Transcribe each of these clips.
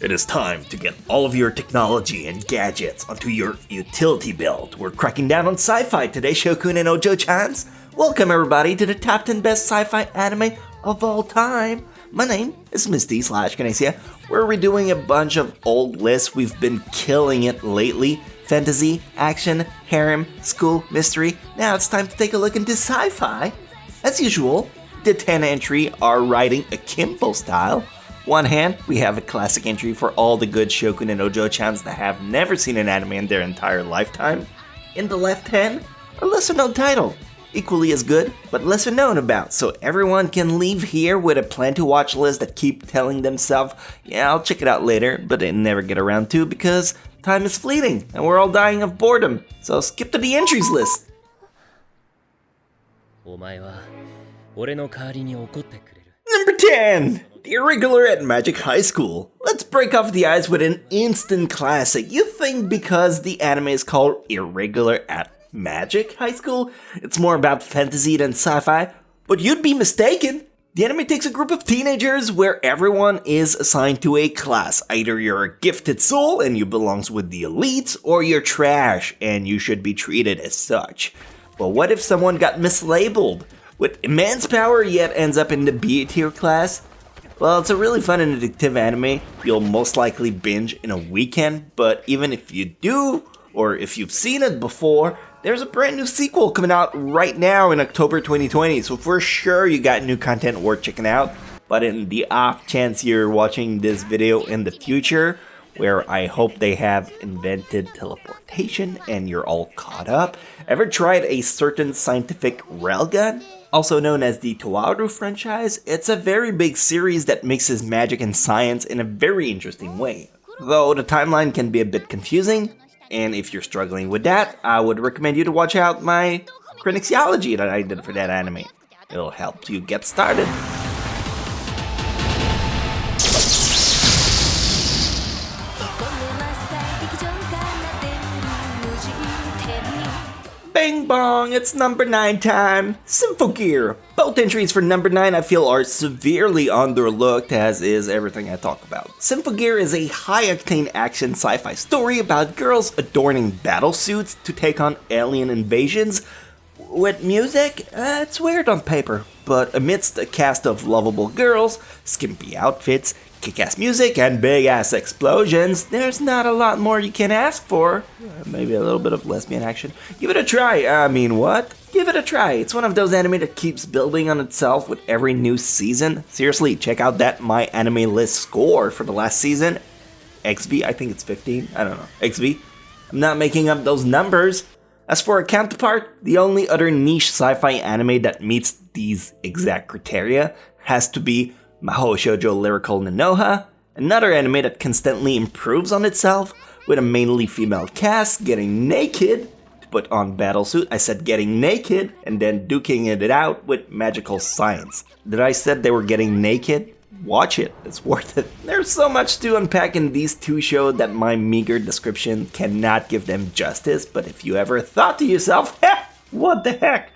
It is time to get all of your technology and gadgets onto your utility belt. We're cracking down on sci-fi today, Shokun and Ojo-chans. Welcome everybody to the top 10 best sci-fi anime of all time. My name is Misty/Chronexia. We're redoing a bunch of old lists. We've been killing it lately. Fantasy, action, harem, school, mystery. Now it's time to take a look into sci-fi. As usual, the 10 entry are writing akimbo style. One hand, we have a classic entry for all the good Shokun and Ojo-chans that have never seen an anime in their entire lifetime. In the left hand, a lesser known title, equally as good, but lesser known about, so everyone can leave here with a plan to watch list that keep telling themselves, yeah, I'll check it out later, but they never get around to because time is fleeting and we're all dying of boredom, so skip to the entries list. Number 10! The Irregular at Magic High School. Let's break off the ice with an instant classic. You think because the anime is called Irregular at Magic High School, it's more about fantasy than sci-fi, but you'd be mistaken. The anime takes a group of teenagers where everyone is assigned to a class. Either you're a gifted soul and you belong with the elites, or you're trash and you should be treated as such. But what if someone got mislabeled with immense power yet ends up in the B tier class? Well, it's a really fun and addictive anime you'll most likely binge in a weekend, but even if you do, or if you've seen it before, there's a brand new sequel coming out right now in October 2020, so for sure you got new content worth checking out. But in the off chance you're watching this video in the future, where I hope they have invented teleportation and you're all caught up, ever tried a certain scientific railgun? Also known as the Towaru franchise, it's a very big series that mixes magic and science in a very interesting way. Though the timeline can be a bit confusing, and if you're struggling with that, I would recommend you to watch out my Chronexiology that I did for that anime. It'll help you get started. Bang bong, it's number 9 time. Symphogear. Both entries for number 9 I feel are severely underlooked, as is everything I talk about. Symphogear is a high-octane action sci-fi story about girls adorning battlesuits to take on alien invasions. With music, it's weird on paper, but amidst a cast of lovable girls, skimpy outfits, kick-ass music, and big-ass explosions, there's not a lot more you can ask for. Maybe a little bit of lesbian action. Give it a try. Give it a try. It's one of those anime that keeps building on itself with every new season. Seriously, check out that My Anime List score for the last season. XV, I think it's 15. I don't know. XV. I'm not making up those numbers. As for a counterpart, the only other niche sci-fi anime that meets these exact criteria has to be Mahou Shoujo Lyrical Nanoha, another anime that constantly improves on itself, with a mainly female cast getting naked to put on battlesuit. I said getting naked, and then duking it out with magical science. Did I said they were getting naked? Watch it, it's worth it. There's so much to unpack in these two shows that my meager description cannot give them justice, but if you ever thought to yourself, what the heck?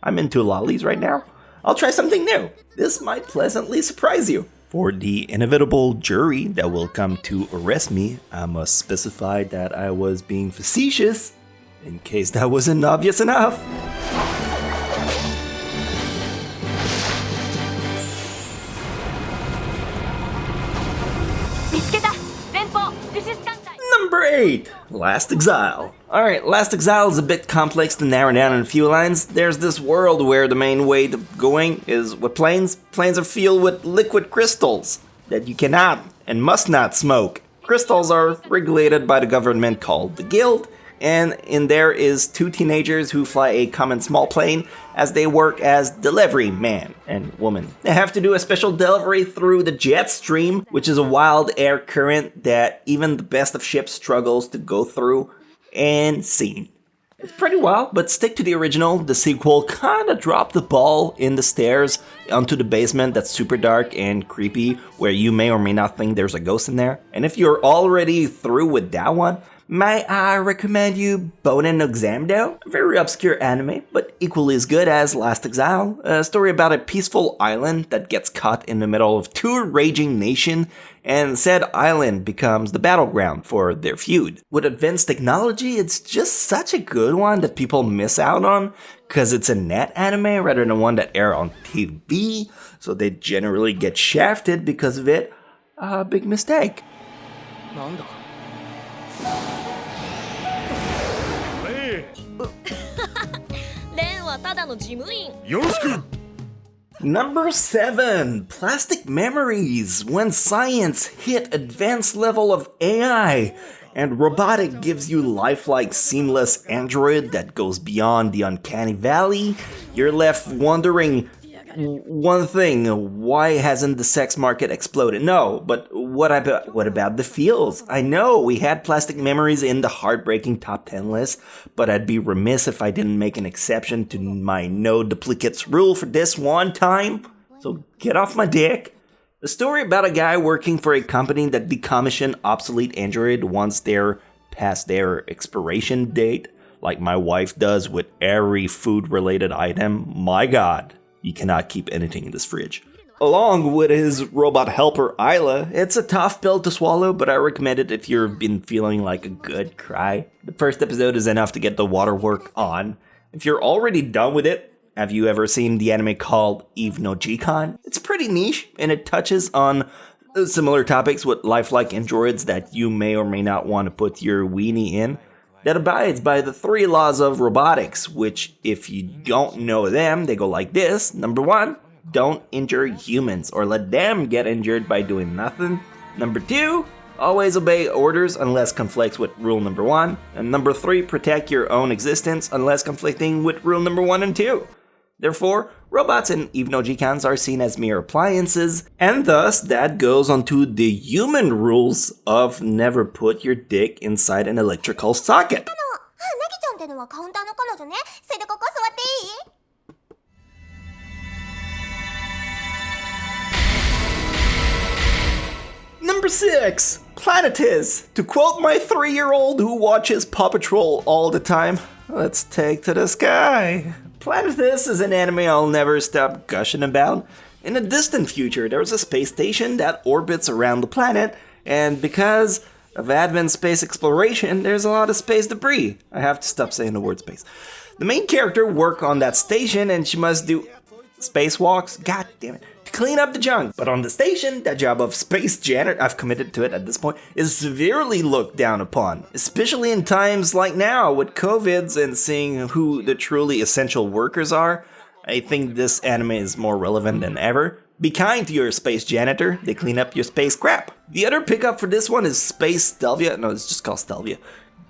I'm into lollies right now. I'll try something new. This might pleasantly surprise you. For the inevitable jury that will come to arrest me, I must specify that I was being facetious, in case that wasn't obvious enough. Number 8, Last Exile. Alright, Last Exile is a bit complex to narrow down in a few lines. There's this world where the main way of going is with planes. Planes are filled with liquid crystals that you cannot and must not smoke. Crystals are regulated by the government called the Guild, and in there is 2 teenagers who fly a common small plane as they work as delivery man and woman. They have to do a special delivery through the jet stream, which is a wild air current that even the best of ships struggles to go through, and scene. It's pretty wild, but stick to the original. The sequel kinda dropped the ball in the stairs onto the basement that's super dark and creepy, where you may or may not think there's a ghost in there. And if you're already through with that one, Might I recommend you Bonen no Examdo? A very obscure anime, but equally as good as Last Exile. A story about a peaceful island that gets caught in the middle of two raging nations, and said island becomes the battleground for their feud. With advanced technology, it's just such a good one that people miss out on, because it's a net anime rather than one that airs on TV, so they generally get shafted because of it. A big mistake. レンはただの事務員。よろしく。 Number 7, Plastic Memories. When science hit advanced level of AI and robotic gives you lifelike seamless android that goes beyond the uncanny valley, you're left wondering one thing, why hasn't the sex market exploded? No, but what about the feels? I know we had Plastic Memories in the heartbreaking top 10 list, but I'd be remiss if I didn't make an exception to my no duplicates rule for this one time. So get off my dick. A story about a guy working for a company that decommissioned obsolete android once they're past their expiration date, like my wife does with every food-related item. My god. You cannot keep anything in this fridge. Along with his robot helper Isla, it's a tough pill to swallow, but I recommend it if you've been feeling like a good cry. The first episode is enough to get the waterwork on. If you're already done with it, have you ever seen the anime called Eve no Jikon? It's pretty niche, and it touches on similar topics with lifelike androids that you may or may not want to put your weenie in, that abides by the 3 laws of robotics, which, if you don't know them, they go like this. Number 1, don't injure humans or let them get injured by doing nothing. Number 2, always obey orders unless conflicts with rule number 1. And number 3, protect your own existence unless conflicting with rule number 1 and 2. Therefore, robots and Eve no Jikans are seen as mere appliances, and thus that goes onto the human rules of never put your dick inside an electrical socket. ナギちゃんってのはカウンターの彼女ね。それでここ座っていい？ Number 6, Planetis. To quote my 3-year-old who watches Paw Patrol all the time, let's take to the sky. Planetis is an anime I'll never stop gushing about. In a distant future, there's a space station that orbits around the planet, and because of advanced space exploration, there's a lot of space debris. I have to stop saying the word space. The main character works on that station, and she must do spacewalks, god damn it, to clean up the junk. But on the station, that job of space janitor, I've committed to it at this point, is severely looked down upon, especially in times like now with COVIDs and seeing who the truly essential workers are. I think this anime is more relevant than ever. Be kind to your space janitor, they clean up your space crap. The other pickup for this one is Space Stelvia. No, it's just called Stelvia.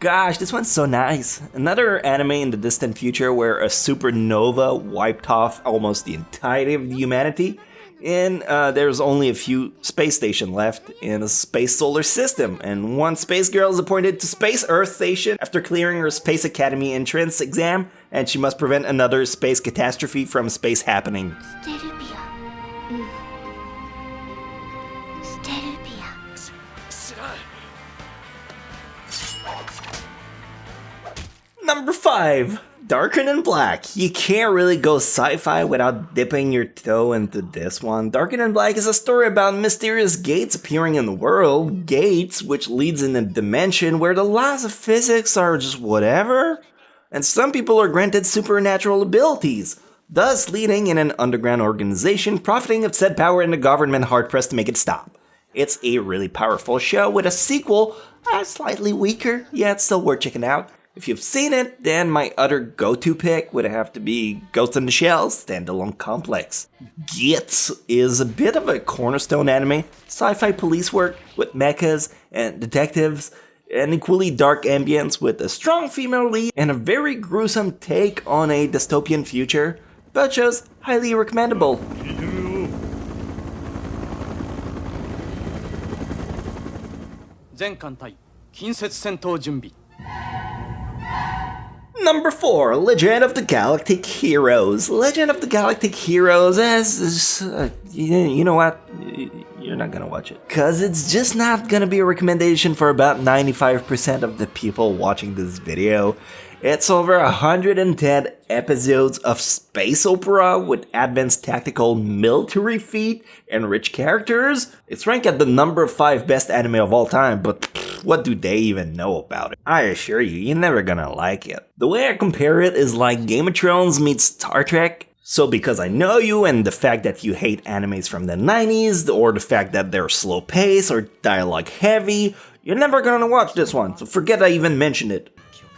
Gosh, this one's so nice. Another anime in the distant future where a supernova wiped off almost the entirety of humanity, and there's only a few space stations left in a space solar system, and one space girl is appointed to Space Earth Station after clearing her Space Academy entrance exam, and she must prevent another space catastrophe from space happening. Number 5, Darken and Black. You can't really go sci-fi without dipping your toe into this one. Darken and Black is a story about mysterious gates appearing in the world. Gates, which leads in a dimension where the laws of physics are just whatever. And some people are granted supernatural abilities, thus leading in an underground organization profiting of said power and the government hard-pressed to make it stop. It's a really powerful show with a sequel, slightly weaker, yet still worth checking out. If you've seen it, then my other go-to pick would have to be Ghost in the Shell Standalone Complex. Gits is a bit of a cornerstone anime, sci-fi police work with mechas and detectives, an equally dark ambience with a strong female lead and a very gruesome take on a dystopian future. Both shows highly recommendable. Number 4, Legend of the Galactic Heroes. Legend of the Galactic Heroes is you know what? you're not gonna watch it. Cause it's just not gonna be a recommendation for about 95% of the people watching this video. It's over 110 episodes of space opera with advanced tactical military feat and rich characters. It's ranked at the number 5 best anime of all time, but what do they even know about it? I assure you, you're never gonna like it. The way I compare it is like Game of Thrones meets Star Trek. So because I know you and the fact that you hate animes from the 90s, or the fact that they're slow paced or dialogue heavy, you're never gonna watch this one, so forget I even mentioned it.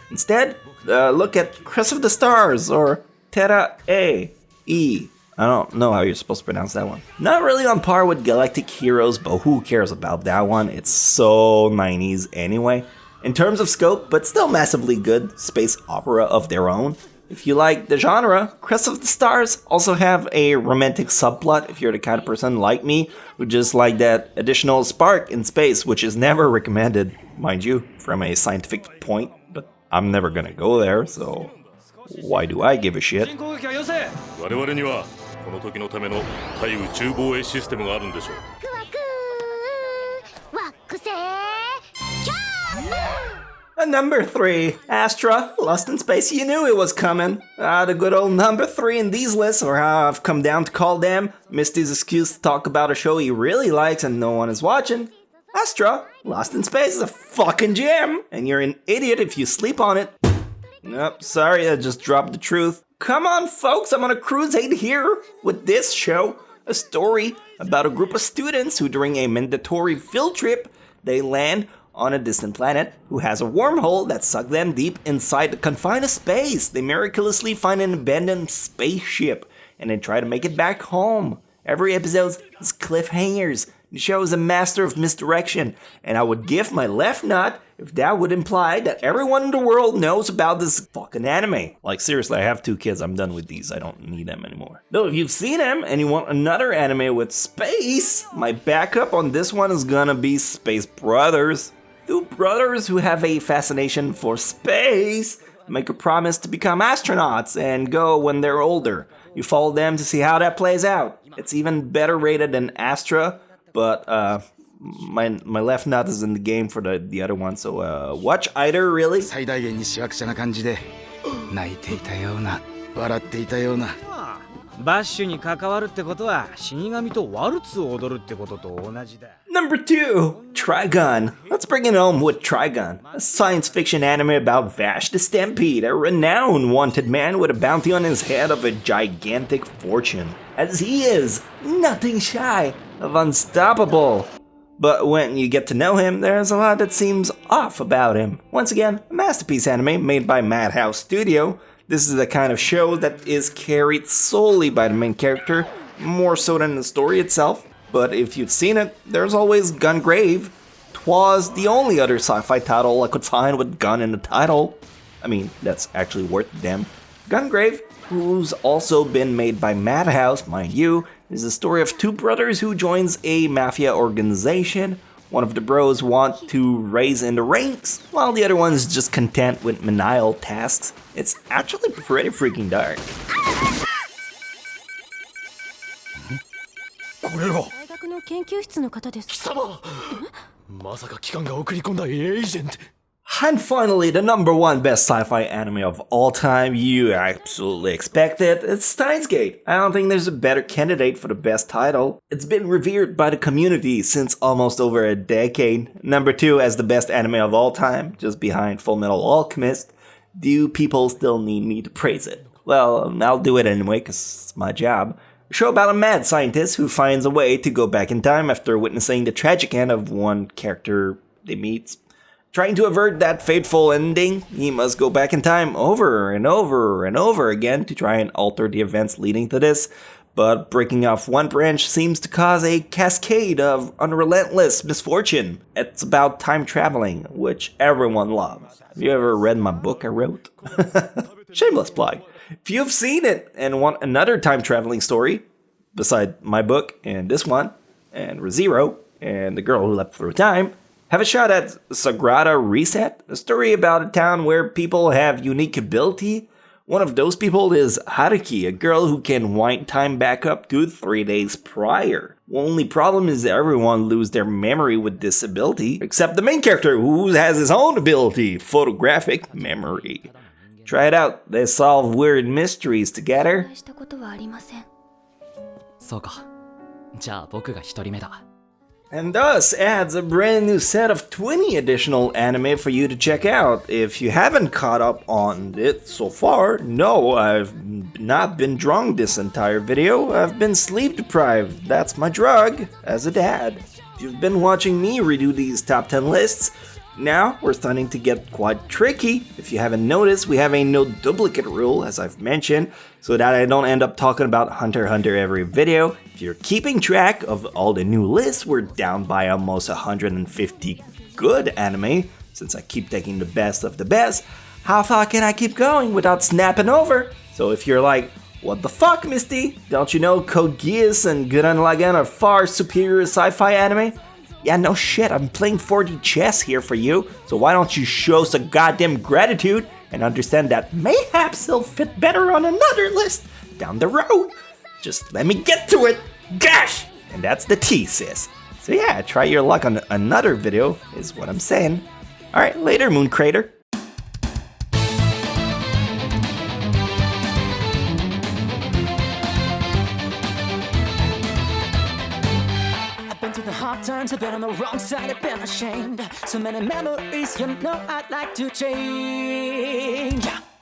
Instead, look at Crest of the Stars or Terra E. I don't know how you're supposed to pronounce that one. Not really on par with Galactic Heroes, but who cares about that one? It's so 90s anyway. In terms of scope, but still massively good space opera of their own. If you like the genre, Crest of the Stars also have a romantic subplot if you're the kind of person like me who just like that additional spark in space, which is never recommended, mind you, from a scientific point, but I'm never gonna go there, so why do I give a shit? Number 3, Astra, Lost in Space. You knew it was coming. The good old number 3 in these lists, or how I've come down to call them, Misty's excuse to talk about a show he really likes and no one is watching. Astra, Lost in Space is a fucking gem, and you're an idiot if you sleep on it. Nope, sorry, I just dropped the truth. Come on, folks, I'm on a crusade here with this show. A story about a group of students who, during a mandatory field trip, they land on a distant planet who has a wormhole that sucks them deep inside the confine of space. They miraculously find an abandoned spaceship and then try to make it back home. Every episode is cliffhangers. The show is a master of misdirection, and I would give my left nut if that would imply that everyone in the world knows about this fucking anime. Like seriously, I have 2 kids, I'm done with these, I don't need them anymore. Though if you've seen them and you want another anime with space, my backup on this one is gonna be Space Brothers. 2 brothers who have a fascination for space make a promise to become astronauts and go when they're older. You follow them to see how that plays out. It's even better rated than Astra, but my left nut is in the game for the other one, so watch either, really. 最大限にしわくちゃな感じで泣いていたような笑っていたようなバッシュに関わるってことは死神とワルツを踊るってことと同じだ。 Number 2, Trigun. Let's bring it home with Trigun, a science fiction anime about Vash the Stampede, a renowned wanted man with a bounty on his head of a gigantic fortune, as he is nothing shy of unstoppable. But when you get to know him, there's a lot that seems off about him. Once again, a masterpiece anime made by Madhouse Studio. This is the kind of show that is carried solely by the main character, more so than the story itself. But if you've seen it, there's always Gungrave. 'Twas the only other sci-fi title I could find with gun in the title. I mean, that's actually worth a damn. Gungrave, who's also been made by Madhouse, mind you, is the story of 2 brothers who joins a mafia organization. One of the bros want to raise in the ranks, while the other one is just content with menial tasks. It's actually pretty freaking dark. これは大学の研究室の方です。貴様まさか機関が送り込んだエージェント And finally, the number 1 best sci-fi anime of all time, you absolutely expect it, it's Steins Gate. I don't think there's a better candidate for the best title. It's been revered by the community since almost over a decade. Number 2 as the best anime of all time, just behind Fullmetal Alchemist. Do people still need me to praise it? Well, I'll do it anyway, cause it's my job. A show about a mad scientist who finds a way to go back in time after witnessing the tragic end of one character they meet. Trying to avert that fateful ending, he must go back in time over and over and over again to try and alter the events leading to this, but breaking off one branch seems to cause a cascade of unrelentless misfortune. It's about time traveling, which everyone loves. Have you ever read my book I wrote? Shameless plug. If you've seen it and want another time traveling story, beside my book and this one, and ReZero, and The Girl Who Leapt Through Time, have a shot at Sagrada Reset, a story about a town where people have unique ability, One of those people is Haruki, a girl who can wind time back up to 3 days prior. Only problem is everyone lose their memory with this ability, except the main character who has his own ability, photographic memory. Try it out, they solve weird mysteries together. そうか。じゃあ僕が一人目だ。 And thus adds a brand new set of 20 additional anime for you to check out. If you haven't caught up on it so far, no, I've not been drunk this entire video. I've been sleep deprived. That's my drug as a dad. If you've been watching me redo these top 10 lists, now we're starting to get quite tricky. If you haven't noticed, we have a no duplicate rule, as I've mentioned, so that I don't end up talking about Hunter x Hunter every video. If you're keeping track of all the new lists, we're down by almost 150 good anime, since I keep taking the best of the best. How far can I keep going without snapping over? So if you're like, what the fuck, Misty? Don't you know Code Geass and Gurren Lagann are far superior sci-fi anime? Yeah, no shit, I'm playing 4D chess here for you, so why don't you show some goddamn gratitude and understand that mayhaps they'll fit better on another list down the road. Just let me get to it, gosh! And that's the T, sis. So yeah, try your luck on another video, is what I'm saying. Alright, later, Moon Crater. Hard times, I've been on the wrong side, I've been ashamed. So many memories, you know I'd like to change.